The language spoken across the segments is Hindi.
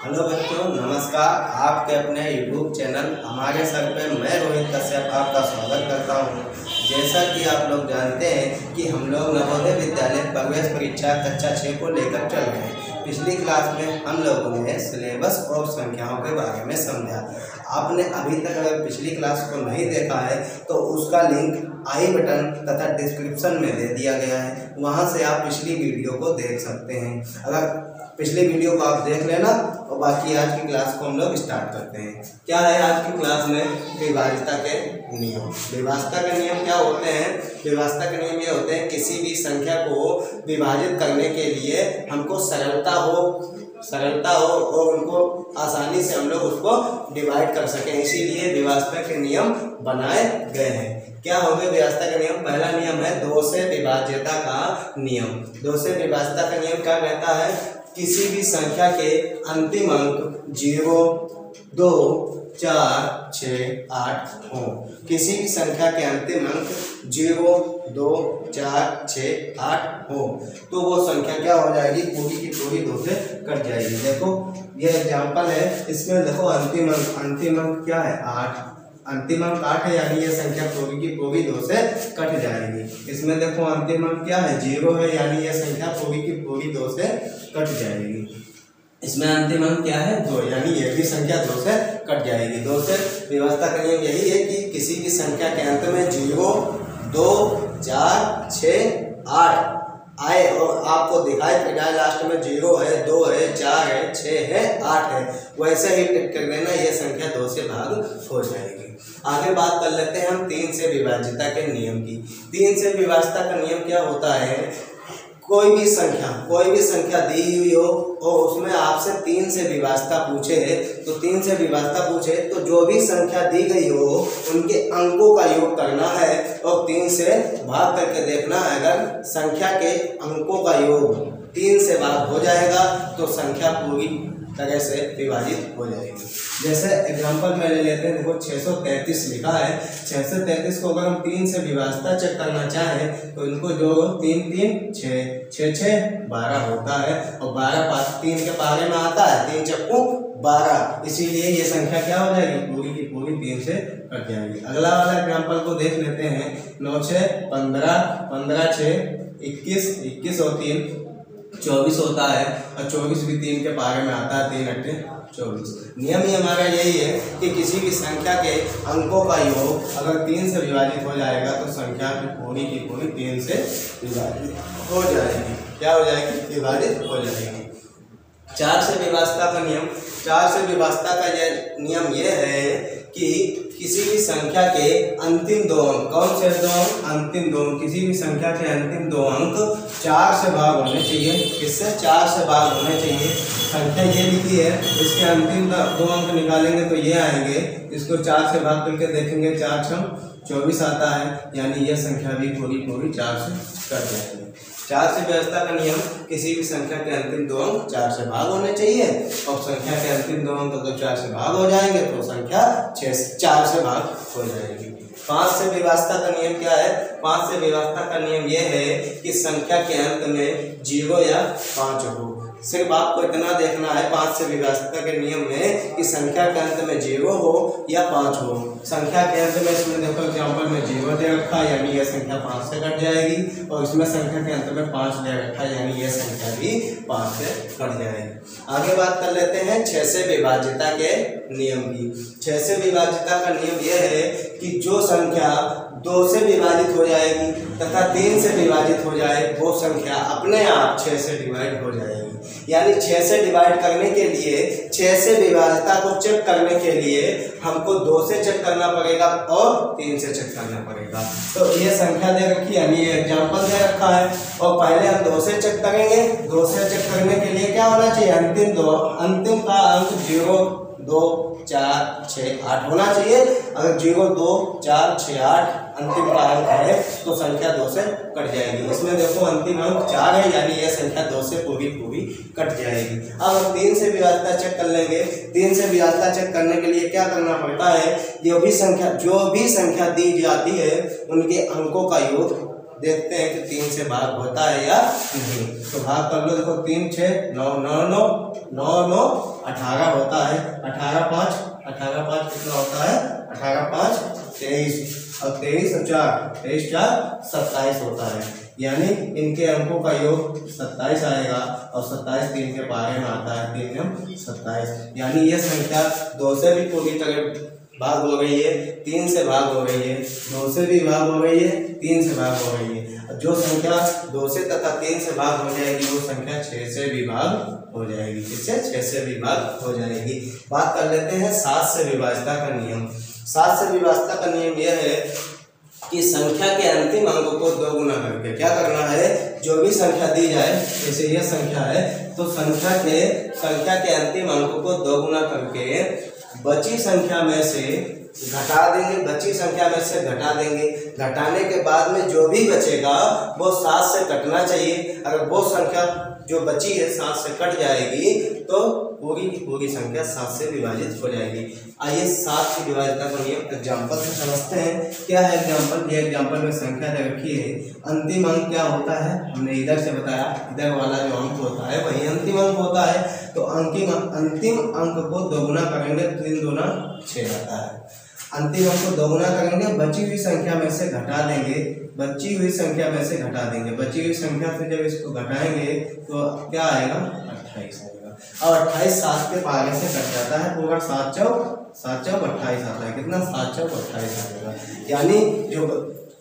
हेलो बच्चों, नमस्कार। आपके अपने YouTube चैनल हमारे सर पे मैं रोहित कश्यप आपका स्वागत करता हूँ। जैसा कि आप लोग जानते हैं कि हम लोग नवोदय विद्यालय प्रवेश परीक्षा कक्षा 6 को लेकर चल रहे हैं। पिछली क्लास में हम लोगों ने सिलेबस और संख्याओं के बारे में समझा। आपने अभी तक अगर पिछली क्लास को नहीं देखा है तो उसका लिंक आई बटन तथा डिस्क्रिप्शन में दे दिया गया है, वहाँ से आप पिछली वीडियो को देख सकते हैं। अगर पिछली वीडियो को आप देख लेना और बाकी आज की क्लास को हम लोग स्टार्ट करते हैं। क्या है आज की क्लास में? विभाज्यता के नियम। विभाज्यता के नियम क्या होते हैं? विभाज्यता के नियम ये होते हैं किसी भी संख्या को विभाजित करने के लिए हमको सरलता हो और उनको आसानी से हम लोग उसको डिवाइड कर सकें, इसीलिए विभाज्यता के नियम बनाए गए हैं। क्या होंगे विभाज्यता के नियम? पहला नियम है 2 से विभाज्यता का नियम। 2 से विभाज्यता का नियम क्या कहता है? किसी भी संख्या के अंतिम अंक 0, 2, 4, 6, 8 हो। किसी भी संख्या के अंतिम अंक 0, 2, 4, 6, 8 हो तो वो संख्या क्या हो जाएगी? पूरी की पूरी 2 से कट जाएगी। देखो ये एग्जाम्पल है, इसमें देखो अंतिम अंक क्या है? 8। अंतिम अंक 8 है, यानी ये संख्या पूरी की पूरी 2 से कट जाएगी। इसमें देखो अंतिम अंक क्या है? 0 है, यानी ये संख्या पूरी की पूरी 2 से कट जाएगी। इसमें अंतिम अंक क्या है? 2, यानी ये भी संख्या 2 से कट जाएगी। 2 से विभाज्यता का नियम यही है कि किसी भी संख्या के अंत में 0, 2, 4, 6, 8 आए और आपको दिखाई पड़ जाए लास्ट में 0 है, 2 है, 4 है, 6 है, 8 है, वैसे ही टिक कर देना, ये संख्या 2 से भाग हो जाएगी। आगे बात कर लेते हैं हम 3 से विभाज्यता के नियम की। 3 से विभाज्यता का नियम क्या होता है? कोई भी संख्या दी हुई हो और उसमें आपसे 3 से विभाज्यता पूछे तो जो भी संख्या दी गई हो उनके अंकों का योग करना है और 3 से भाग करके देखना है। अगर संख्या के अंकों का योग 3 से भाग हो जाएगा तो संख्या पूरी तरह से विभाजित हो जाएगी। जैसे एग्जांपल में ले लेते हैं, देखो 633 लिखा है। 633 को अगर हम 3 से विभाज्यता चेक करना चाहें तो इनको जो 3 3 6 6 6 12 होता है और 12 3 के पारे में आता है, 3 चक्कू 12, इसीलिए ये संख्या क्या हो जाएगी? पूरी की पूरी 3 से कट जाएगी। अगला वाला एग्जाम्पल को देख लेते हैं। 9 6 15, 15 6 21, 21 और 3 24 होता है और 24 भी 3 के पारे में आता है, 3 8 24। नियम ही हमारा यही है कि किसी भी संख्या के अंकों का योग अगर 3 से विभाजित हो जाएगा तो संख्या की पूरी 3 से विभाजित हो जाएगी। क्या हो जाएगी? विभाजित हो जाएगी। 4 से विभाज्यता का नियम। 4 से विभाज्यता का यह नियम यह है कि किसी भी संख्या के अंतिम 2 अंक, कौन से 2 अंक? अंतिम 2 अंक। किसी भी संख्या के अंतिम 2 अंक 4 से भाग होने चाहिए। किससे? 4 से भाग होने चाहिए। संख्या ये लिखी है, इसके अंतिम 2 अंक निकालेंगे तो ये आएंगे। इसको 4 से भाग करके देखेंगे, 4 6 24 आता है, यानी यह संख्या भी पूरी 4 से कट जाएगी। 4 से विभाज्यता का नियम, किसी भी संख्या के अंतिम 2 अंक 4 से भाग होने चाहिए और संख्या के अंतिम 2 अंक अगर 4 से भाग हो जाएंगे तो संख्या 4 से भाग हो जाएगी। 5 से विभाज्यता का नियम क्या है? 5 से विभाज्यता का नियम यह है कि संख्या के अंत में 0 या 5 हो। सिर्फ आपको इतना देखना है 5 से विभाज्यता के नियम में कि संख्या के अंत में 0 हो या 5 हो। संख्या के अंत में इसमें देखो एग्जाम्पल में 0 दे रखा है, यानी यह संख्या 5 से कट जाएगी और इसमें संख्या के अंत में 5 दे रखा है, यानी यह संख्या भी 5 से कट जाएगी। आगे बात कर लेते हैं 6 से विभाज्यता के नियम की। 6 से विभाज्यता का नियम यह है कि जो संख्या 2 से विभाजित हो जाएगी तथा 3 से विभाजित हो जाए वो संख्या अपने आप 6 से डिवाइड हो जाएगी। यानी 6 से डिवाइड करने के लिए, 6 से विभाज्यता को चेक करने के लिए हमको 2 से चेक करना पड़ेगा और 3 से चेक करना पड़ेगा। तो ये संख्या दे रखी है, यानी ये एग्जाम्पल दे रखा है और पहले हम 2 से चेक करेंगे। 2 से चेक करने के लिए क्या होना चाहिए? अंतिम का अंक 0, 2, 4, 6, 8 होना चाहिए। अगर 0, 2, 4, 6, 8 अंतिम का अंक है तो संख्या 2 से कट जाएगी। इसमें देखो अंतिम अंक 4 है, यानी यह संख्या 2 से पूरी कट जाएगी। अब हम 3 से विभाज्यता चेक कर लेंगे। 3 से विभाज्यता चेक करने के लिए क्या करना पड़ता है? जो भी संख्या दी जाती है उनके अंकों का योग देखते हैं कि 3 से भाग होता है या नहीं। तो भाग कर लो, देखो 3 6 9 9 9 9 9 18 होता है। 18 5 कितना होता है? 18 5 23 और 23 और 4 23 4 27 होता है। यानी इनके अंकों का योग 27 आएगा और 27 3 के बारे में आता है, 3 में 27। यानी ये संख्या 2 से भी पूरी तरह भाग हो गई है, 3 से भाग हो गई है, 2 से भी भाग हो गई है, 3 से भाग हो गई है। जो संख्या 2 से तथा 3 से भाग हो जाएगी वो संख्या 6 से भी भाग हो जाएगी। इससे 6 से भी भाग हो जाएगी। बात कर लेते हैं 7 से विभाज्यता का नियम। 7 से विभाज्यता का नियम यह है कि संख्या के अंतिम अंक को 2 गुना करके क्या करना है? जो भी संख्या दी जाए, जैसे यह संख्या है तो संख्या के अंतिम अंक को 2 गुना करके बची संख्या में से घटा देंगे। बची संख्या में से घटा देंगे। घटाने के बाद में जो भी बचेगा वो 7 से कटना चाहिए। अगर वो संख्या जो बची है 7 से कट जाएगी तो पूरी की पूरी संख्या 7 से विभाजित हो जाएगी। आइए 7 की विभाज्यता को नियम एग्जाम्पल से समझते हैं। क्या है एग्जाम्पल? ये एग्जाम्पल में संख्या दे रखी है। अंतिम अंक क्या होता है? हमने इधर से बताया, इधर वाला जो अंक होता है वही अंतिम अंक होता है। तो अंतिम अंक को 2 गुना करेंगे, 3 दूना 6 आता है। अंतिम अंक को 2 गुना करेंगे, बची हुई संख्या में से घटा देंगे। बची हुई संख्या में से घटा देंगे। बची हुई संख्या से जब इसको घटाएंगे तो क्या आएगा? 28 आएगा। और 28 7 के पारे से कट जाता है। पूरा 7 चौक 28 आता है। कितना? 7 चौक 28 आएगा।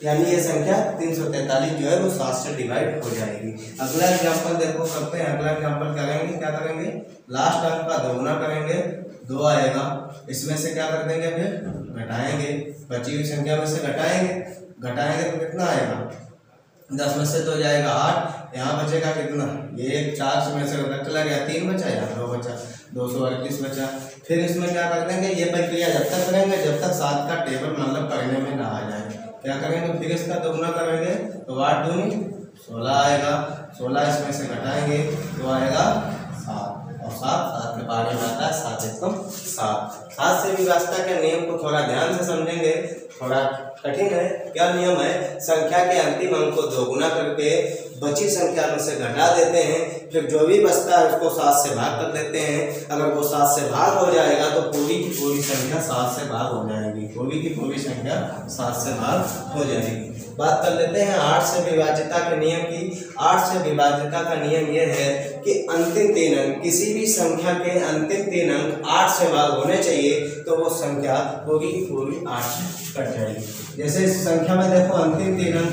यानी ये संख्या 343 जो है वो 7 से डिवाइड हो जाएगी। अगला एग्जाम्पल देखो करते हैं। अगला एग्जाम्पल करेंगे, क्या करेंगे? लास्ट अंक का 2 गुना करेंगे, 2 आएगा। इसमें से क्या कर देंगे? फिर घटाएंगे। बची हुई संख्या में से घटाएंगे तो कितना आएगा? 10 में से तो जाएगा 8। यहाँ बचेगा कितना? ये 4 में से चला गया, 3 बचा, यहाँ 2 बचा, 238 बचा। फिर इसमें क्या कर देंगे? ये प्रक्रिया जब तक करेंगे जब तक 7 का टेबल मतलब करने में ना आ जाए। क्या करेंगे? फिर इसका 2 गुना करेंगे तो 8 दूनी 16 आएगा। 16 इसमें से घटाएंगे तो आएगा 7 और 7 के बारे में आता है 7 एकम 7। 7 से विभाज्यता के नियम को थोड़ा ध्यान से समझेंगे, थोड़ा कठिन है। क्या नियम है? संख्या के अंतिम अंक को 2 गुना करके बची संख्या में से घटा देते हैं। फिर जो भी बचता है उसको 7 से भाग कर देते हैं। अगर वो 7 से भाग हो जाएगा तो पूरी की पूरी संख्या 7 से भाग हो जाएगी। पूरी की पूरी संख्या 7 से भाग हो जाएगी। बात कर लेते हैं 8 से विभाज्यता के नियम की। 8 से विभाज्यता का नियम यह है कि अंतिम 3 अंक, किसी भी संख्या के अंतिम 3 अंक 8 से भाग होने चाहिए तो वो संख्या पूरी की पूरी 8 से कट जाएगी। जैसे इस संख्या में देखो अंतिम 3 अंक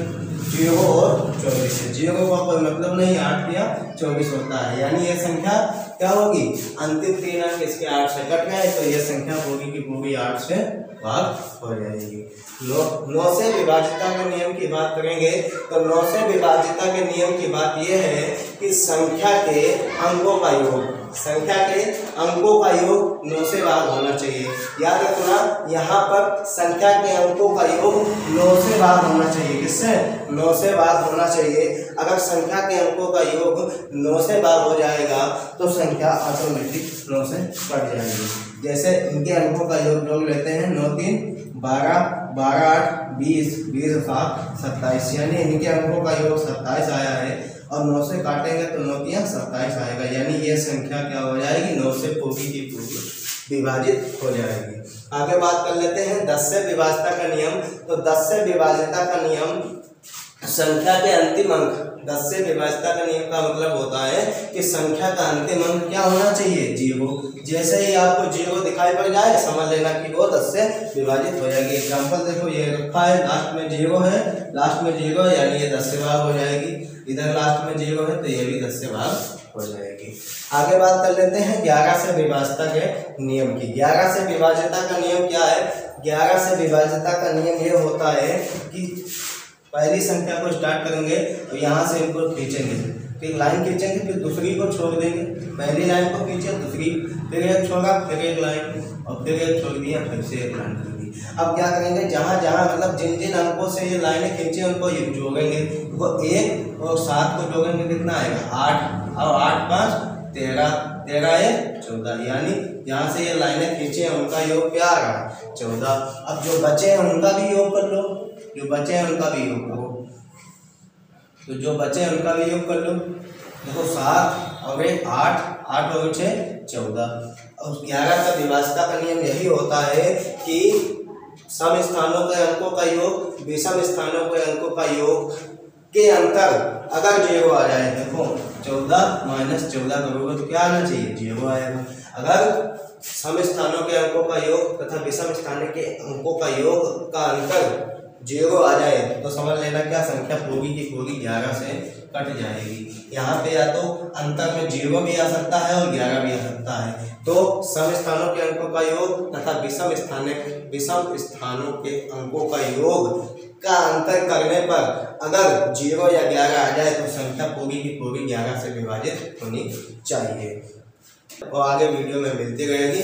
0 और 24 है। 0 का कोई मतलब नहीं, 8 या 24 होता है। यानी ये संख्या क्या होगी? अंतिम 3 अंक इसके 8 से कट गए तो ये संख्या पूरी की पूरी 8 से भाग हो जाएगी। 9 से विभाज्यता के नियम की बात करेंगे तो 9 से विभाज्यता के नियम की बात यह है कि संख्या के अंकों का योग 9 से भाग होना चाहिए। याद रखना, यहाँ पर संख्या के अंकों का योग 9 से भाग होना चाहिए। किससे? 9 से भाग होना चाहिए। अगर संख्या के अंकों का योग 9 से भाग हो जाएगा तो संख्या ऑटोमेटिक 9 से कट जाएगी। जैसे इनके अंकों का योग लेते हैं, 9 3 12 12 8 20 20 7 27। यानी इनके अंकों का योग 27 आया है और 9 से काटेंगे तो 9 तिया 27 आएगा। यानी ये संख्या क्या हो जाएगी? 9 से पूरी की पूरी विभाजित हो जाएगी। आगे बात कर लेते हैं 10 से विभाज्यता का नियम। तो 10 से विभाज्यता का नियम संख्या के अंतिम अंक 10 से विभाज्यता का नियम का मतलब होता है कि संख्या का अंतिम अंक क्या होना चाहिए? 0। जैसे ही आपको 0 दिखाई पड़ जाए समझ लेना कि वो 10 से विभाजित हो जाएगी। एग्जाम्पल देखो, ये रखा है, लास्ट में 0 है, लास्ट में 0 है यानी ये 10 से भाग हो जाएगी। इधर लास्ट में 0 है तो ये भी 10 से भाग हो जाएगी। आगे बात कर लेते हैं 11 से विभाज्यता के नियम की। 11 से विभाज्यता का नियम क्या है? 11 से विभाज्यता का नियम ये होता है कि पहली संख्या को स्टार्ट करेंगे तो यहाँ से इनको खींचेंगे, फिर लाइन खींचेंगे, फिर दूसरी को छोड़ देंगे। पहली लाइन को खींचे, दूसरी, फिर एक छोड़ा, फिर एक लाइन और फिर एक छोड़ दिया, फिर से एक लाइन कर दी। अब क्या करेंगे? जहाँ जहाँ मतलब जिन जिन अंकों से ये लाइनें खींचे उनको जोड़ेंगे। वो 1 और 7 को जोड़ेंगे, कितना आएगा? 8 और 8 5 13 13 1 14। यानी जहाँ से ये लाइनें खींचे हैं उनका योग क्या आ रहा? 14। अब जो बचे हैं उनका भी योग कर लो, जो बचे हैं उनका भी योग करो। तो जो बचे उनका भी योग कर लो। देखो 7 और 8, 8 और 6 14 और 11 का विभाज्यता का नियम यही होता है कि सम स्थानों के अंकों का योग विषम स्थानों के अंकों का योग के अंतर अगर 0 आ जाए, देखो 14 - 14 करोगे तो क्या आना चाहिए, 0 आएगा। अगर सम स्थानों के अंकों का योग तथा विषम स्थानों के अंकों का योग का अंतर 0 आ जाए तो समझ लेना क्या संख्या पूरी की पूरी 11 से कट जाएगी। यहाँ पे या तो अंतर में 0 भी आ सकता है और 11 भी आ सकता है। तो सम स्थानों के अंकों का योग तथा विषम स्थानों के अंकों का योग का अंतर करने पर अगर 0 या 11 आ जाए तो संख्या पूरी की पूरी 11 से विभाजित होनी चाहिए। और आगे वीडियो में मिलती रहेगी।